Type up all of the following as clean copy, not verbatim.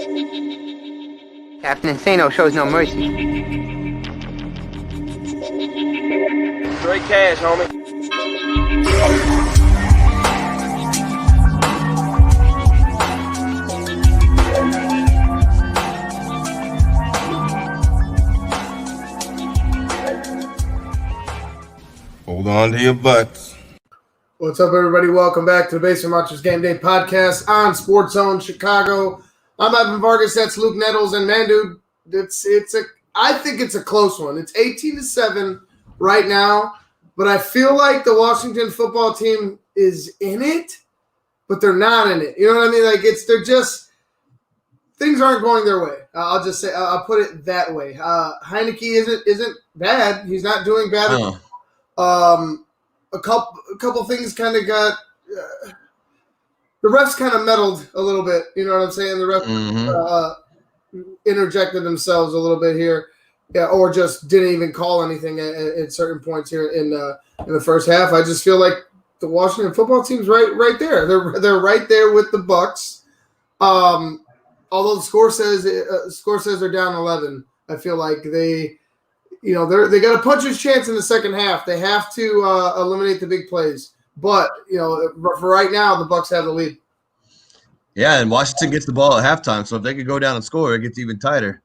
Captain Insano shows no mercy. Straight cash, homie. Hold on to your butts. What's up, everybody? Welcome back to the Basement Monsters Game Day podcast on Sports Zone Chicago. I'm Evan Vargas. That's Luke Nettles, and man, dude, I think it's a close one. It's 18-7 right now, but I feel like the Washington football team is in it, but they're not in it. You know what I mean? Like things aren't going their way. I'll just say I'll put it that way. Heineke isn't bad. He's not doing bad. A couple things kind of got the refs kind of meddled a little bit. You know what I'm saying? The refs interjected themselves a little bit here, yeah, or just didn't even call anything at certain points here in the first half. I just feel like the Washington football team's right there. They're right there with the Bucks. Although the score says they're down 11, I feel like they got a puncher's chance in the second half. They have to eliminate the big plays. But, for right now, the Bucks have the lead. Yeah, and Washington gets the ball at halftime. So if they could go down and score, it gets even tighter.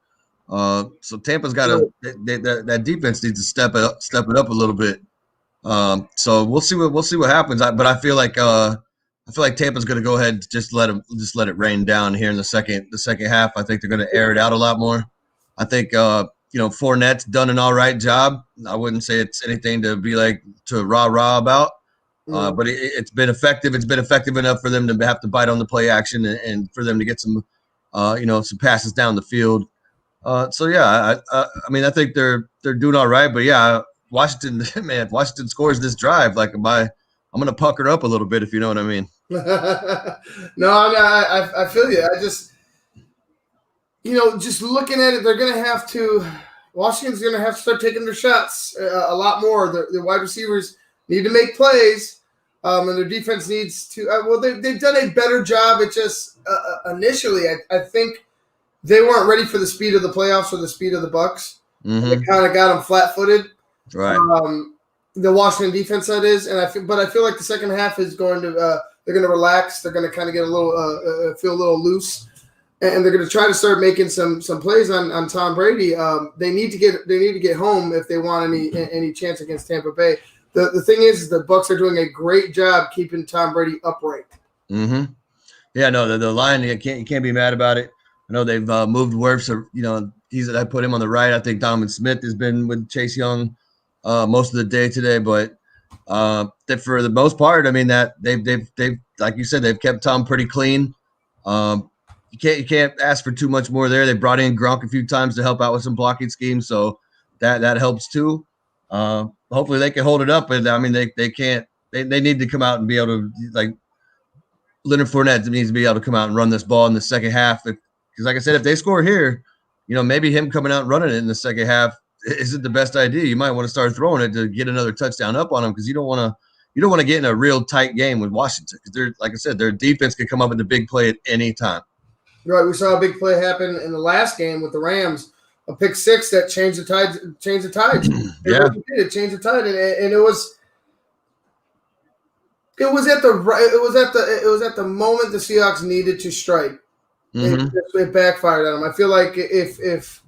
So Tampa's got that defense needs to step it up a little bit. So we'll see what happens. But I feel like Tampa's going to go ahead and just let it rain down here in the second half. I think they're going to air it out a lot more. I think Fournette's done an all right job. I wouldn't say it's anything to be like to rah about. But it's been effective. It's been effective enough for them to have to bite on the play action and for them to get some passes down the field. I think they're doing all right. But yeah, Washington scores this drive. Like I'm going to pucker up a little bit if you know what I mean. No, I feel you. I just just looking at it, they're going to have to. Washington's going to have to start taking their shots a lot more. The wide receivers need to make plays. And their defense needs to they've done a better job. It just initially, I think they weren't ready for the speed of the playoffs or the speed of the Bucks. Mm-hmm. They kind of got them flat-footed. Right. The Washington defense, that is, and I feel like the second half is going to they're going to relax. They're going to kind of get a little feel a little loose, and they're going to try to start making some plays on Tom Brady. They need to get home if they want any chance against Tampa Bay. The thing is, the Bucks are doing a great job keeping Tom Brady upright. Mm-hmm. Yeah, no, the line you can't be mad about it. I know they've moved Wirfs. I put him on the right. I think Donovan Smith has been with Chase Young most of the day today, but for the most part, I mean that they've like you said, they've kept Tom pretty clean. You can't ask for too much more there. They brought in Gronk a few times to help out with some blocking schemes, so that helps too. Hopefully they can hold it up, and I mean they can't. They need to come out and be able to, like, Leonard Fournette needs to be able to come out and run this ball in the second half. Because like I said, if they score here, maybe him coming out and running it in the second half isn't the best idea. You might want to start throwing it to get another touchdown up on them, because you don't want to get in a real tight game with Washington, because they're, like I said, their defense can come up with a big play at any time. Right, we saw a big play happen in the last game with the Rams. A pick six that changed the tide. Yeah, it changed the tide, and it was at the moment the Seahawks needed to strike. Mm-hmm. It backfired on them. I feel like if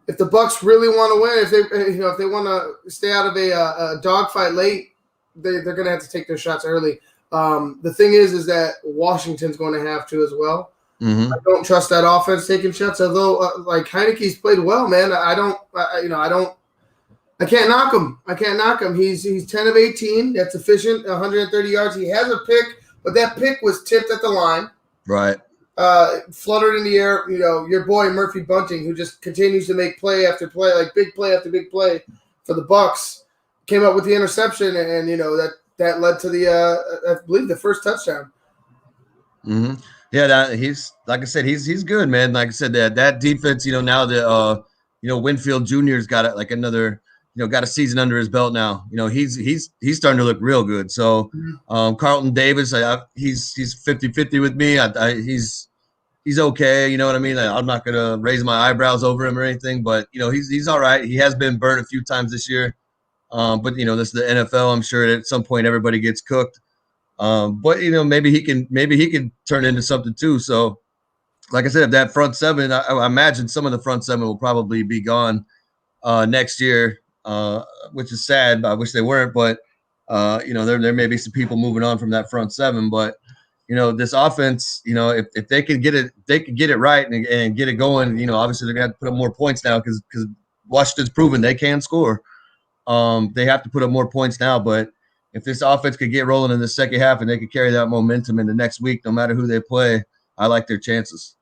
the Bucks really want to win, if they want to stay out of a dogfight late, they're going to have to take their shots early. The thing is that Washington's going to have to as well. Mm-hmm. I don't trust that offense taking shots. Although, like Heineke's played well, man. I can't knock him. He's 10 of 18. That's efficient. 130 yards. He has a pick, but that pick was tipped at the line. Right. Fluttered in the air. Your boy Murphy Bunting, who just continues to make play after play, like big play after big play for the Bucks, came up with the interception, and that led to I believe the first touchdown. Mm-hmm. Yeah, he's, like I said, he's good, man. Like I said, that defense, now that Winfield Jr.'s got another, got a season under his belt now. He's starting to look real good. So Carlton Davis, he's 50-50 with me. he's okay. You know what I mean? I'm not gonna raise my eyebrows over him or anything, but he's all right. He has been burnt a few times this year, but this is the NFL. I'm sure at some point everybody gets cooked. But maybe he can turn into something too. So, like I said, if that front seven, I imagine some of the front seven will probably be gone next year, which is sad. I wish they weren't, but there may be some people moving on from that front seven, but. This offense, if they can get it right and get it going, obviously they're going to have to put up more points now because Washington's proven they can score. They have to put up more points now, but if this offense could get rolling in the second half and they could carry that momentum into next week, no matter who they play, I like their chances.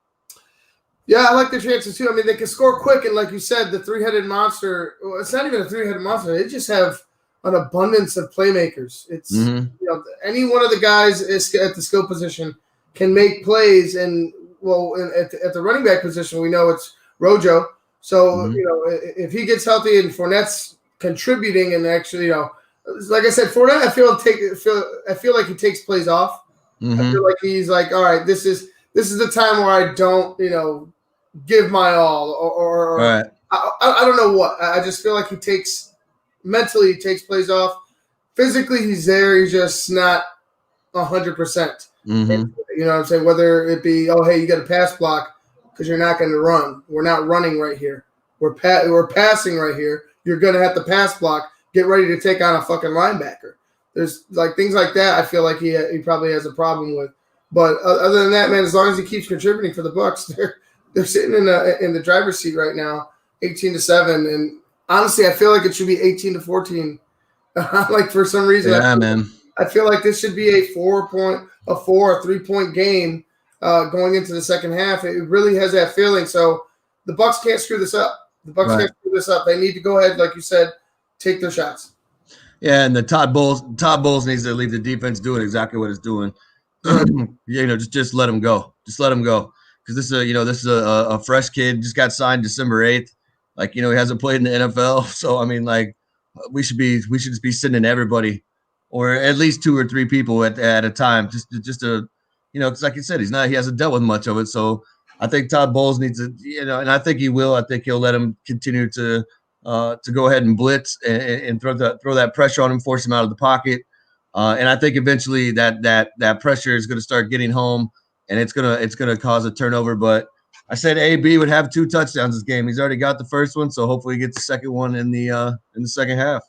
Yeah, I like their chances too. I mean, they can score quick, and like you said, the three-headed monster, well, it's not even a three-headed monster. They just have an abundance of playmakers. It's any one of the guys at the skill position can make plays, and at the running back position, we know it's Rojo. So if he gets healthy and Fournette's contributing, and actually, like I said, Fournette, I feel like he takes plays off. I feel like he's like, all right, this is the time where I don't give my all, or right. I don't know what. I just feel like he takes. Mentally, he takes plays off. Physically, he's there. He's just not 100%. You know what I'm saying? Whether it be, oh, hey, you got a pass block because you're not going to run. We're not running right here. We're passing right here. You're going to have to pass block. Get ready to take on a fucking linebacker. There's like things like that. I feel like he probably has a problem with. But other than that, man, as long as he keeps contributing for the Bucs, they're sitting in the driver's seat right now, 18-7, and. Honestly, I feel like it should be 18-14. Like for some reason, I feel like this should be a 3-point game going into the second half. It really has that feeling. So the Bucs can't screw this up. Can't screw this up. They need to go ahead, like you said, take their shots. Yeah, and the Todd Bowles needs to leave the defense doing exactly what it's doing. Just let him go. Just let him go because this is a fresh kid, just got signed December 8th. Like, he hasn't played in the NFL. So, I mean, like, we should just be sending everybody or at least 2 or 3 people at a time just to, because like you said, he hasn't dealt with much of it. So I think Todd Bowles needs to, and I think he will. I think he'll let him continue to go ahead and blitz and throw that pressure on him, force him out of the pocket. And I think eventually that pressure is going to start getting home and it's going to cause a turnover. But I said AB would have 2 touchdowns this game. He's already got the first one, so hopefully he gets the second one in the second half.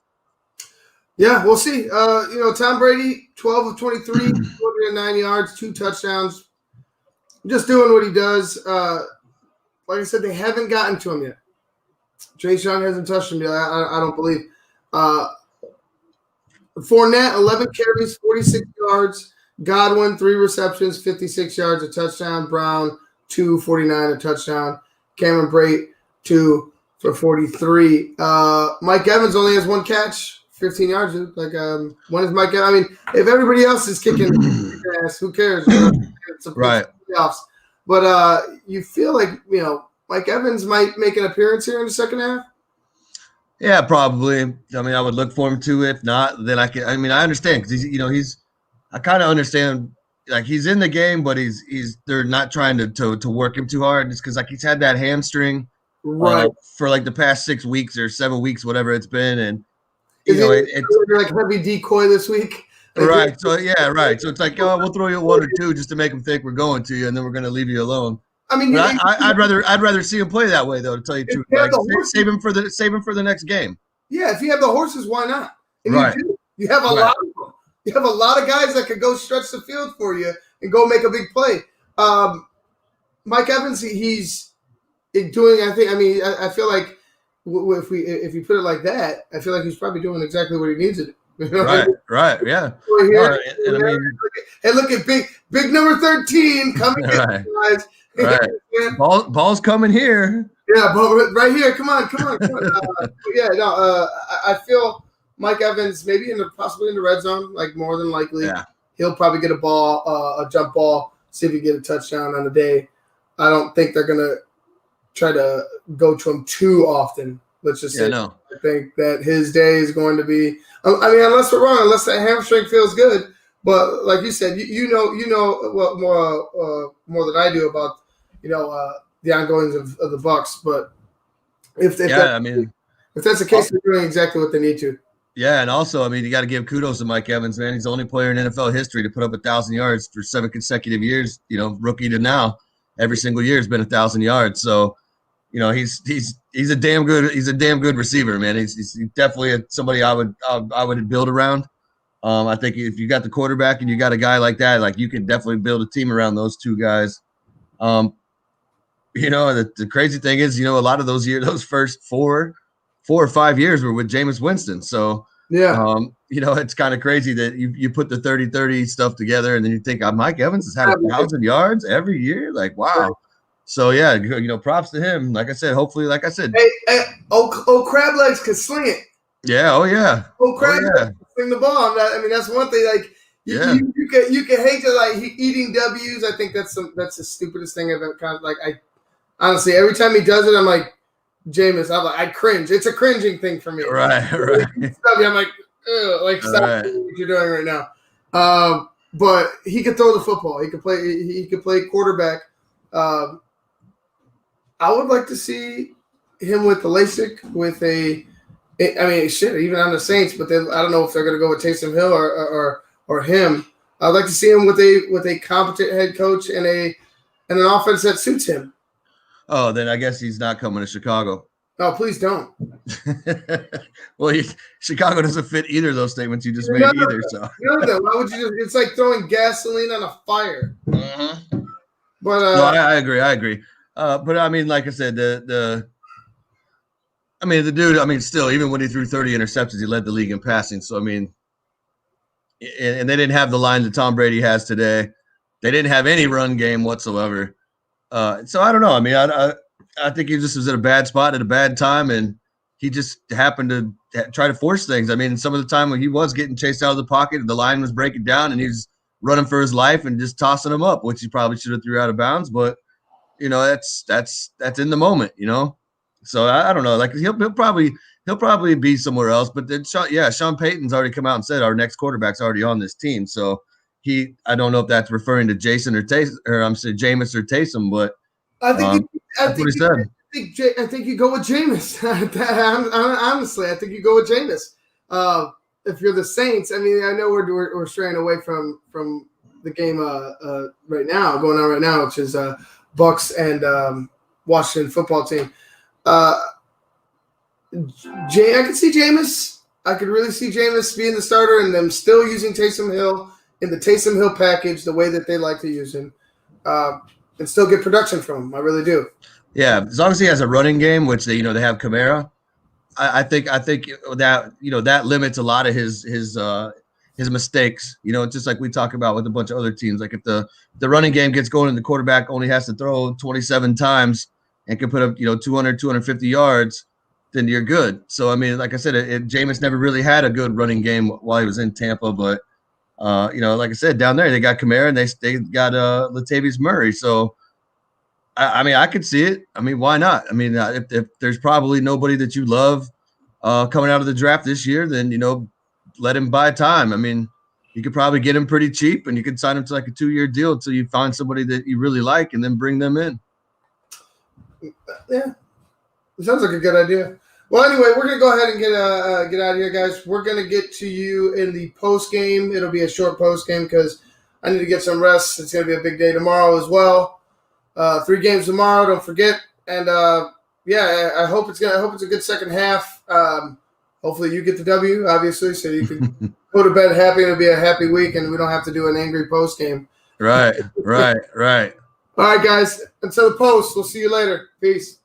Yeah, we'll see. Tom Brady, 12 of 23, 209 yards, 2 touchdowns. Just doing what he does. Like I said, they haven't gotten to him yet. Chase Young hasn't touched him yet, I don't believe. Fournette, 11 carries, 46 yards. Godwin, 3 receptions, 56 yards, a touchdown. Brown, 249, a touchdown. Cameron Brate, 2 for 43. Mike Evans only has 1 catch, 15 yards. Like, when is Mike? I mean, if everybody else is kicking ass, who cares? It's right. Playoffs. But you feel like Mike Evans might make an appearance here in the second half. Yeah, probably. I mean, I would look for him to. If not, then I can. I mean, I understand because he's. I kind of understand. Like, he's in the game, but they're not trying to work him too hard. Just because like he's had that hamstring for like the past 6 weeks or 7 weeks, whatever it's been, and it's like heavy decoy this week. Right. So right. So it's like, we'll throw you 1 or 2 just to make them think we're going to you, and then we're going to leave you alone. I mean, I'd rather see him play that way though. To tell you the truth, like, save him for the next game. Yeah, if you have the horses, why not? And right. You have a lot of them. You have a lot of guys that could go stretch the field for you and go make a big play. Mike Evans, he's doing. I feel like if you put it like that, I feel like he's probably doing exactly what he needs to do. Right, yeah. Hey, look at big number 13 coming in, guys. Right. Ball's coming here. Yeah, but right here. Come on. I feel Mike Evans maybe possibly in the red zone, like more than likely. Yeah. He'll probably get a jump ball, see if he get a touchdown on the day. I don't think they're gonna try to go to him too often. Let's just say. No. I think that his day is going to be. I mean, unless we're wrong, unless that hamstring feels good. But like you said, you know what more than I do about the ongoings of the Bucks. But if that's the case, they're doing exactly what they need to. Yeah, and also, I mean, you got to give kudos to Mike Evans, man. He's the only player in NFL history to put up 1,000 yards for 7 consecutive years. Rookie to now, every single year has been 1,000 yards. So, he's a damn good receiver, man. He's definitely somebody I would build around. I think if you got the quarterback and you got a guy like that, like you can definitely build a team around those two guys. The crazy thing is, a lot of those first 4 or 5 years were with Jameis Winston. So, it's kind of crazy that you put the 30-30 stuff together and then you think Mike Evans has had 1,000 yards every year. Like, wow. So, yeah, props to him. Like I said, hopefully, Hey, crab legs can sling it. Yeah. Oh, yeah. Crab legs can sling the ball. That's one thing. Like, you can hate to eating W's. I think that's the stupidest thing I've ever kind of honestly, every time he does it, I'm like, Jameis, I cringe. It's a cringing thing for me. Right. I'm like, ugh, stop doing what you're doing right now. But he could throw the football. He could play quarterback. I would like to see him with the LASIK even on the Saints, but then I don't know if they're going to go with Taysom Hill or him. I'd like to see him with a competent head coach and an offense that suits him. Oh, then I guess he's not coming to Chicago. Oh, please don't. Well, Chicago doesn't fit either of those statements you just made either. So why would you? It's like throwing gasoline on a fire. Uh-huh. But no, I agree. But I mean, like I said, the dude. Still, even when he threw 30 interceptions, he led the league in passing. So I mean, and they didn't have the line that Tom Brady has today. They didn't have any run game whatsoever. So I don't know. I mean, I think he just was at a bad spot at a bad time, and he just happened to try to force things. I mean, some of the time when he was getting chased out of the pocket, the line was breaking down, and he was running for his life and just tossing him up, which he probably should have threw out of bounds. But that's in the moment, So I don't know. Like he'll probably be somewhere else. But then Sean Payton's already come out and said our next quarterback's already on this team. So I don't know if that's referring to Jason or I'm saying Jameis or Taysom, but I think that's what he said. I think you go with Jameis. Honestly, I think you go with Jameis. If you're the Saints, I know we're straying away from the game going on right now, which is Bucks and Washington football team. I could see Jameis. I could really see Jameis being the starter and them still using Taysom Hill in the Taysom Hill package the way that they like to use him, and still get production from him. I really do. Yeah, as long as he has a running game, which they have Kamara, I think that that limits a lot of his mistakes. Just like we talk about with a bunch of other teams. Like if the running game gets going and the quarterback only has to throw 27 times and can put up 200, 250 yards, then you're good. So I mean, like I said, Jameis never really had a good running game while he was in Tampa, but like I said, down there they got Kamara and they got Latavius Murray. So I could see it. I mean, why not? I mean, if there's probably nobody that you love coming out of the draft this year, then let him buy time. I mean, you could probably get him pretty cheap, and you could sign him to like a 2-year deal until you find somebody that you really like, and then bring them in. Yeah, it sounds like a good idea. Well, anyway, we're gonna go ahead and get out of here, guys. We're gonna get to you in the post game. It'll be a short post game because I need to get some rest. It's gonna be a big day tomorrow as well. 3 games tomorrow. Don't forget. And I hope it's a good second half. Hopefully you get the W, obviously, so you can go to bed happy. It'll be a happy week, and we don't have to do an angry post game. Right. All right, guys. Until the post, we'll see you later. Peace.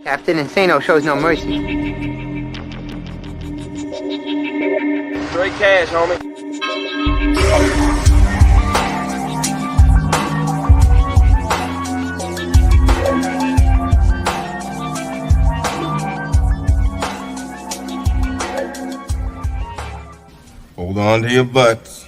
Captain Insano shows no mercy. Straight cash, homie. Hold on to your butts.